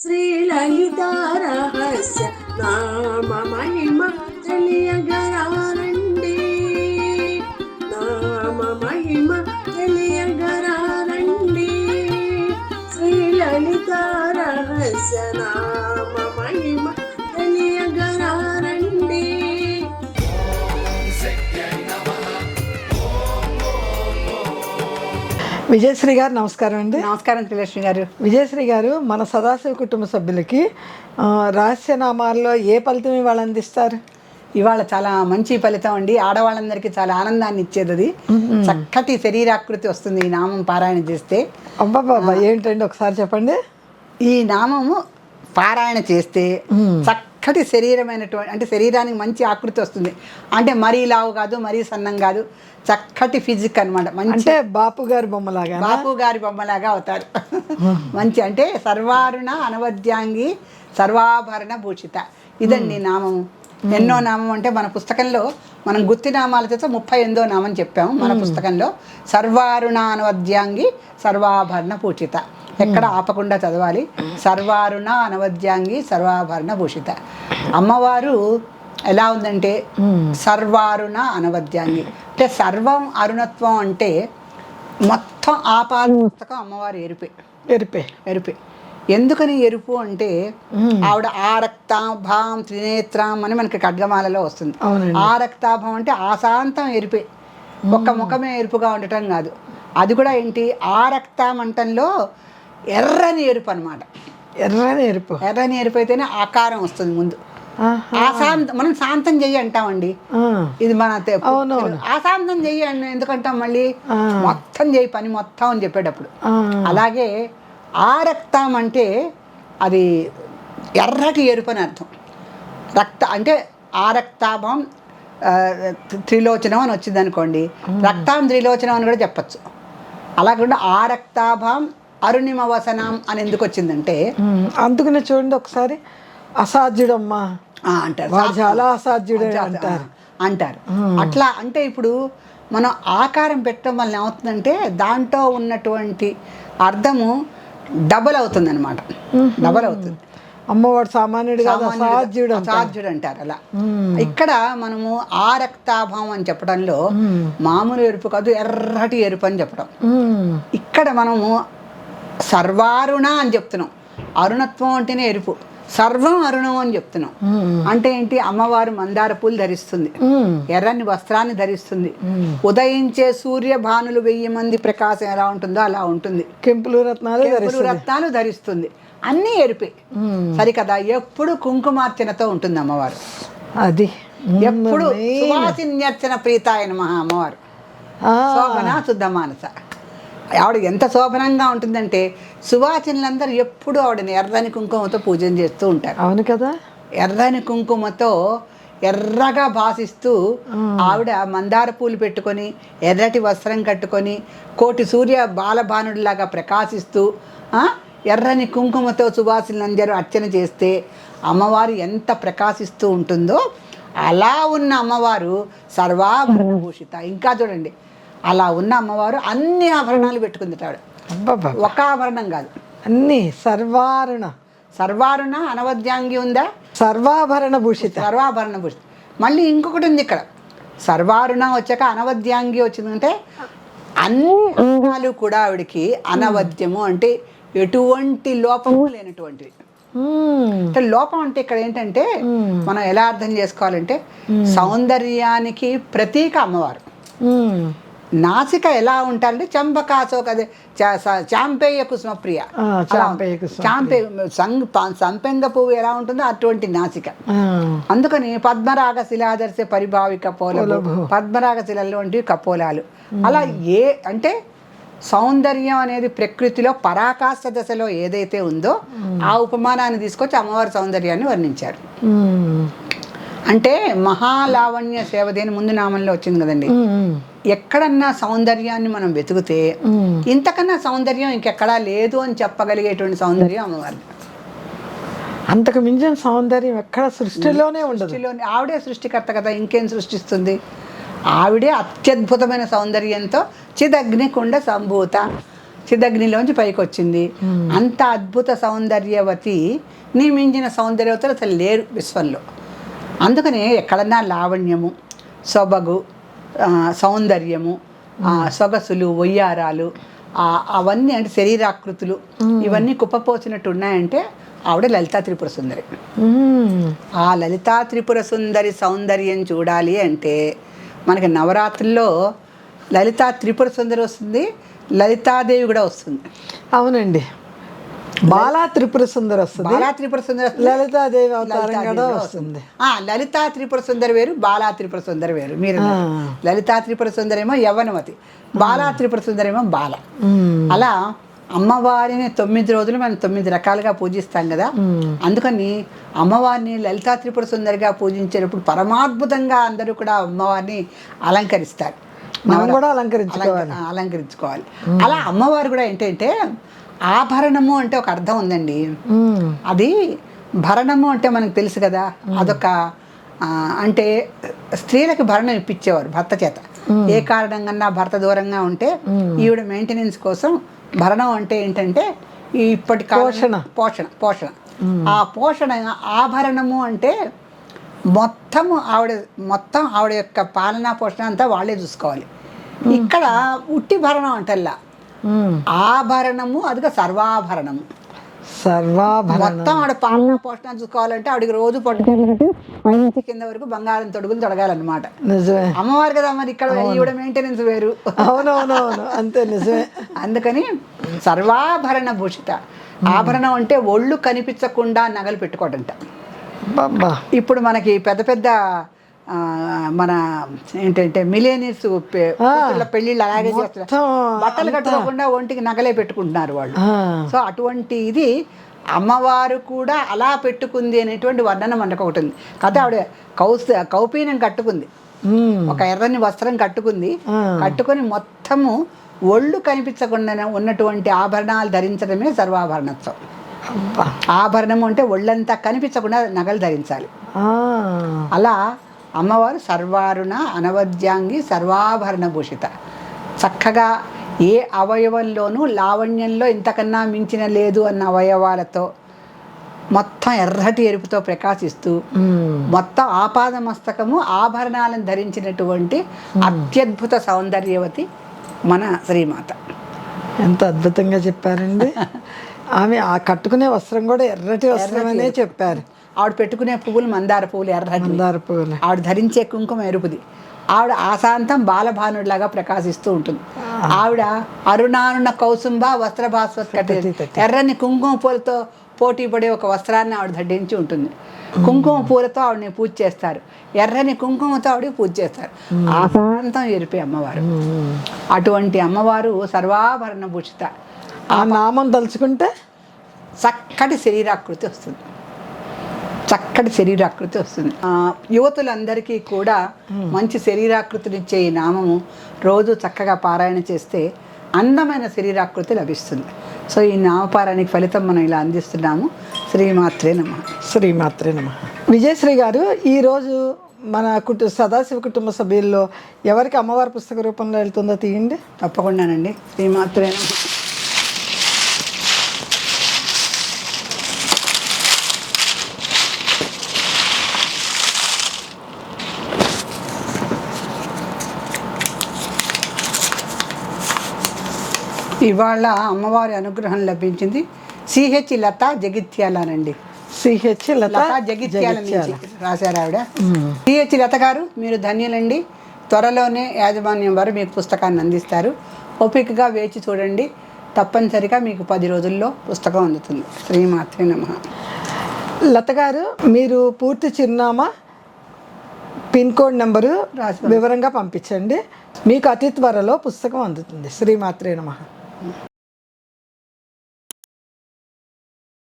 శ్రీలలిత రహస్య నామ మహిమ తెలియగరారండి, నామ మహిమ తెలియగరారండి. శ్రీలలిత రహస్య నామ మహిమ తెలియగరారండి. విజయశ్రీ గారు నమస్కారం అండి. నమస్కారం త్రిలక్ష్మి గారు. విజయశ్రీ గారు, మన సదాశివ కుటుంబ సభ్యులకి రహస్యనామాల్లో ఏ ఫలితం ఇవాళ అందిస్తారు? ఇవాళ చాలా మంచి ఫలితం అండి. ఆడవాళ్ళందరికీ చాలా ఆనందాన్ని ఇచ్చేది అది. చక్కటి శరీరాకృతి వస్తుంది ఈ నామం పారాయణ చేస్తే. అబ్బాబాబా, ఏంటండి ఒకసారి చెప్పండి. ఈ నామము పారాయణ చేస్తే చక్కటి శరీరమైనటువంటి, అంటే శరీరానికి మంచి ఆకృతి వస్తుంది. అంటే మరీ లావు కాదు, మరీ సన్నం కాదు, చక్కటి ఫిజిక్ అనమాట. మంచి బాపు గారి బొమ్మలాగా, బాపు గారి బొమ్మలాగా అవుతారు. మంచి అంటే సర్వారుణ అనవద్యాంగి సర్వాభరణ భూషిత, ఇదండి నామము. ఎన్నో నామం అంటే మన పుస్తకంలో మనం గుత్తి నామాల చేత 38వ నామం చెప్పాము మన పుస్తకంలో. సర్వారుణ అనవద్యాంగి సర్వాభరణ భూషిత, ఎక్కడ ఆపకుండా చదవాలి. సర్వారుణ అనవద్యాంగి సర్వాభరణ భూషిత. అమ్మవారు ఎలా ఉందంటే సర్వారుణ అనవద్యాంగి, అంటే సర్వం అరుణత్వం, అంటే మొత్తం ఆపాద పుస్తకం అమ్మవారు ఎరుపే. ఎందుకని ఎరుపు అంటే ఆవిడ ఆరక్తాభాం త్రినేత్రం అని మనకి ఖడ్గమాలలో వస్తుంది. ఆరక్తాభం అంటే ఆశాంతం ఎరిపే, ఒక్క ముఖమే ఎరుపుగా ఉండటం కాదు. అది కూడా ఏంటి, ఆరక్తామంటంలో ఎర్రని ఎరుపు అనమాట. ఎర్రని ఎరుపు అయితేనే ఆకారం వస్తుంది ముందు. ఆశాంతం, మనం శాంతం చెయ్యి అంటామండి. ఇది మన ఆశాంతం చెయ్యి అని ఎందుకంటాం, మళ్ళీ మొత్తం చెయ్యి పని మొత్తం అని చెప్పేటప్పుడు. అలాగే ఆరక్తం అంటే అది ఎర్రటి ఎరుపు అని అర్థం. రక్త అంటే ఆరక్తాభం త్రిలోచనం అని వచ్చింది అనుకోండి, రక్తాం త్రిలోచనం అని కూడా చెప్పచ్చు. అలాగే ఆరక్తాభం అరుణిమవసనం అని ఎందుకు వచ్చిందంటే, అందుకనే చూడండి ఒకసారి అసాధ్యుడమ్మా అంటారు, చాలా అసాధ్యుడు అంటారు. అట్లా అంటే ఇప్పుడు మనం ఆకారం పెట్టడం వల్ల ఏమవుతుందంటే దాంట్లో ఉన్నటువంటి అర్థము డబల్ అవుతుంది అనమాట. డబల్ అవుతుంది. అమ్మవాడు సామాన్యుడు అసాధ్యుడు అంటారు. అలా ఇక్కడ మనము ఆరక్తాభం అని చెప్పడంలో మామూలు ఎరుపు కాదు, ఎర్రటి ఎరుపు అని చెప్పడం. ఇక్కడ మనము సర్వారుణ అని చెప్తున్నాం. అరుణత్వం అంటేనే ఎరుపు, సర్వం అరుణం అని చెప్తున్నాం. అంటే ఏంటి, అమ్మవారు మందార పూలు ధరిస్తుంది, ఎర్రని వస్త్రాన్ని ధరిస్తుంది, ఉదయించే సూర్య భానులు 1000 మంది ప్రకాశం ఎలా ఉంటుందో అలా ఉంటుంది, కెంపులు రత్నాలు ధరిస్తుంది, అన్నీ ఎరిపే. సరికదా, ఎప్పుడు కుంకుమార్చనతో ఉంటుంది అమ్మవారు. అది ఎప్పుడు సువాసిన్యర్చన ప్రీతాయన మహా అమ్మవారు. శోభన శుద్ధ మానస. ఆవిడ ఎంత శోభనంగా ఉంటుందంటే సువాసినులందరూ ఎప్పుడు ఆవిడని ఎర్రని కుంకుమతో పూజన చేస్తూ ఉంటారు. అవును కదా. ఎర్రని కుంకుమతో ఎర్రగా భాసిస్తూ ఆవిడ మందార పూలు పెట్టుకొని ఎర్రటి వస్త్రం కట్టుకొని కోటి సూర్య బాలభానుడిలాగా ప్రకాశిస్తూ ఎర్రని కుంకుమతో సువాసినులందరూ అర్చన చేస్తే అమ్మవారు ఎంత ప్రకాశిస్తూ ఉంటుందో అలా ఉన్న అమ్మవారు సర్వాభరణ భూషిత. ఇంకా చూడండి, అలా ఉన్న అమ్మవారు అన్ని ఆభరణాలు పెట్టుకుంది ఆవిడ. ఒక ఆభరణం కాదు, అన్ని. సర్వారుణ అనవద్యాంగి ఉందా, సర్వాభరణ భూషిత. మళ్ళీ ఇంకొకటి ఉంది ఇక్కడ. సర్వారుణ వచ్చాక అనవద్యాంగి వచ్చిందంటే అన్ని అంగాలు కూడా ఆవిడికి అనవద్యము, అంటే ఎటువంటి లోపము లేనటువంటివి. అంటే లోపం అంటే ఇక్కడ ఏంటంటే మనం ఎలా అర్థం చేసుకోవాలంటే సౌందర్యానికి ప్రతీక అమ్మవారు. నాసిక ఎలా ఉంటారంటే చంపకాశోక, అదే చాంపేయ కుసుమప్రియ, సంపెంగ పువ్వు ఎలా ఉంటుందో అటువంటి నాసిక. అందుకని పద్మరాగ శిలాదర్శ పరిభావి కపోలలు, పద్మరాగ శిలల్లో వంటివి కపోలాలు. అలా అంటే సౌందర్యం అనేది ప్రకృతిలో పరాకాష్ఠ దశలో ఏదైతే ఉందో ఆ ఉపమానాన్ని తీసుకొచ్చి అమ్మవారి సౌందర్యాన్ని వర్ణించారు. అంటే మహాలావణ్య సేవదేని ముందు నామంలో వచ్చింది కదండి. ఎక్కడన్నా సౌందర్యాన్ని మనం వెతుకుతే ఇంతకన్నా సౌందర్యం ఇంకెక్కడా లేదు అని చెప్పగలిగేటువంటి సౌందర్యం అమ్మవారిది. అంతకు మించిన సౌందర్యం ఎక్కడ సృష్టిలోనే ఉండదు. ఆవిడే సృష్టికర్త కదా, ఇంకేం సృష్టిస్తుంది. ఆవిడే అత్యద్భుతమైన సౌందర్యంతో చిదగ్నికుండ సంభూత, చిదగ్నిలోంచి పైకి వచ్చింది. అంత అద్భుత సౌందర్యవతి నీ మించిన సౌందర్యవతులు అసలు లేరు విశ్వంలో. అందుకనే ఎక్కడన్నా లావణ్యము, సొబగు, సౌందర్యము, సొగసులు, వయ్యారాలు, అవన్నీ అంటే శరీరాకృతులు ఇవన్నీ కుప్పపోసినట్టు ఉన్నాయంటే ఆవిడ లలితా త్రిపుర సుందరి. ఆ లలితా త్రిపుర సుందరి సౌందర్యం చూడాలి అంటే మనకి నవరాత్రుల్లో లలితా త్రిపుర సుందరి వస్తుంది, లలితాదేవి కూడా వస్తుంది. అవునండి, బాలా త్రిపుర సుందరి వస్తుంది, బాలా త్రిపుర సుందరి వస్తుంది, లలితాదేవి అవతారం కూడా వస్తుంది. లలితా త్రిపుర సుందరి వేరు, బాలా త్రిపుర సుందరి వేరు. మీరు లలితా త్రిపుర సుందరి ఏమో యవ్వనవతి, బాలా త్రిపుర సుందరి ఏమో బాల. అలా అమ్మవారిని 9 రోజులు మనం 9 రకాలుగా పూజిస్తాం కదా. అందుకని అమ్మవారిని లలితా త్రిపుర సుందరిగా పూజించేటప్పుడు పరమాద్భుతంగా అందరూ కూడా అమ్మవారిని అలంకరిస్తారు. మనం కూడా అలంకరించుకోవాలి. అలా అమ్మవారు కూడా ఏంటంటే ఆభరణము అంటే ఒక అర్థం ఉందండి. అది భరణము అంటే మనకు తెలుసు కదా, అదొక అంటే స్త్రీలకు భరణం ఇప్పించేవారు భర్త చేత. ఏ కారణంగా భర్త దూరంగా ఉంటే ఈవిడ మెయింటెనెన్స్ కోసం భరణం అంటే ఏంటంటే ఇప్పటి పోషణ. ఆ పోషణ ఆభరణము అంటే మొత్తం ఆవిడ యొక్క పాలనా పోషణ అంతా వాళ్ళే చూసుకోవాలి. ఇక్కడ ఉట్టి భరణం అంటల్లా, ఆభరణము అదిగా సర్వాభరణము. మొత్తం ఆవిడ పాలనా పోషణ చూసుకోవాలంటే ఆవిడకి రోజు పట్టుకెళ్ళి పైనుంచి కింద వరకు బంగారం తొడుగులు తొడగాలన్నమాట. అమ్మవారు కదా, మరి ఇక్కడ ఈవిడ మెయింటెనెన్స్ వేరు. అవునవునవును, అంతే, నిజమే. అందుకని సర్వాభరణ భూషిత. ఆభరణం అంటే ఒళ్ళు కనిపించకుండా నగలు పెట్టుకోవడంట. ఇప్పుడు మనకి పెద్ద పెద్ద మన ఏంటంటే మిలేనియర్స్ పెళ్ళిళ్ళు అలాగే చేస్తారు, బట్టలు కట్టుకోకుండా ఒంటికి నగలే పెట్టుకుంటున్నారు వాళ్ళు. సో అటువంటి ఇది అమ్మవారు కూడా అలా పెట్టుకుంది అనేటువంటి వర్ణన మనకు ఒకటి ఉంది. కాకపోతే ఆవిడ కౌపీనం కట్టుకుంది, ఒక ఎర్రని వస్త్రం కట్టుకుంది, కట్టుకొని మొత్తము ఒళ్ళు కనిపించకుండా ఉన్నటువంటి ఆభరణాలు ధరించడమే సర్వాభరణత్వం. ఆభరణము అంటే ఒళ్ళంతా కనిపించకుండా నగలు ధరించాలి. అలా అమ్మవారు సర్వారుణ అనవద్యాంగి సర్వాభరణ భూషిత. చక్కగా ఏ అవయవంలోనూ లావణ్యంలో ఇంతకన్నా మించిన లేదు అన్న అవయవాలతో మొత్తం ఎర్రటి ఎరుపుతో ప్రకాశిస్తూ మొత్తం ఆపాద మస్తకము ఆభరణాలను ధరించినటువంటి అత్యద్భుత సౌందర్యవతి మన శ్రీమాత. ఎంత అద్భుతంగా చెప్పారండి. ఆమె ఆ కట్టుకునే వస్త్రం కూడా ఎర్రటి వస్త్రమనే చెప్పారు. ఆవిడ పెట్టుకునే పువ్వులు మందార పువ్వులు, ఎర్రటి మందార పువ్వులు. ఆవిడ ధరించే కుంకుమ ఎరుపుది. ఆవిడ ఆశాంతం బాలభానుడిలాగా ప్రకాశిస్తూ ఉంటుంది. ఆవిడ అరుణారుణ కౌసుంబ వస్త్ర భాస్వత్ ఎర్రని కుంకుమ పూలతో పోటీ పడే ఒక వస్త్రాన్ని ఆవిడ ధరించి ఉంటుంది. కుంకుమ పూలతో ఆవిడని పూజ చేస్తారు, ఎర్రని కుంకుమతో ఆవిడ పూజ చేస్తారు. ఆశాంతం ఎరిపే అమ్మవారు. అటువంటి అమ్మవారు సర్వాభరణ భూషిత. ఆ నామం తలుచుకుంటే చక్కటి శరీరాకృతి వస్తుంది, చక్కటి శరీరాకృతి వస్తుంది. యువతులందరికీ కూడా మంచి శరీరాకృతినిచ్చే ఈ నామము రోజు చక్కగా పారాయణ చేస్తే అందమైన శరీరాకృతి లభిస్తుంది. సో ఈ నామపారాయణకి ఫలితం మనం ఇలా అందిస్తున్నాము. శ్రీమాత్రే నమః. శ్రీమాత్రే నమః. విజయశ్రీ గారు, ఈరోజు మన సదాశివ కుటుంబ సభ్యుల్లో ఎవరికి అమ్మవారి పుస్తక రూపంలో వెళ్తుందో తీయండి. తప్పకుండానండి. శ్రీమాత్రే నమః. ఇవాళ అమ్మవారి అనుగ్రహం లభించింది. సిహెచ్ లత జగిత్యాలనండి. సిహెచ్ లత జగిత్యాల నుంచి రాశారు ఆవిడ. సిహెచ్ లత గారు, మీరు ధన్యులండి. త్వరలోనే యాజమాన్యం వారు మీకు పుస్తకాన్ని అందిస్తారు. ఓపికగా వేచి చూడండి, తప్పనిసరిగా మీకు 10 రోజుల్లో పుస్తకం అందుతుంది. శ్రీమాత్రే నమః. లత గారు, మీరు పూర్తి చిరునామా, పిన్ కోడ్ నెంబరు వివరంగా పంపించండి. మీకు అతి త్వరలో పుస్తకం అందుతుంది. శ్రీమాత్రే నమః.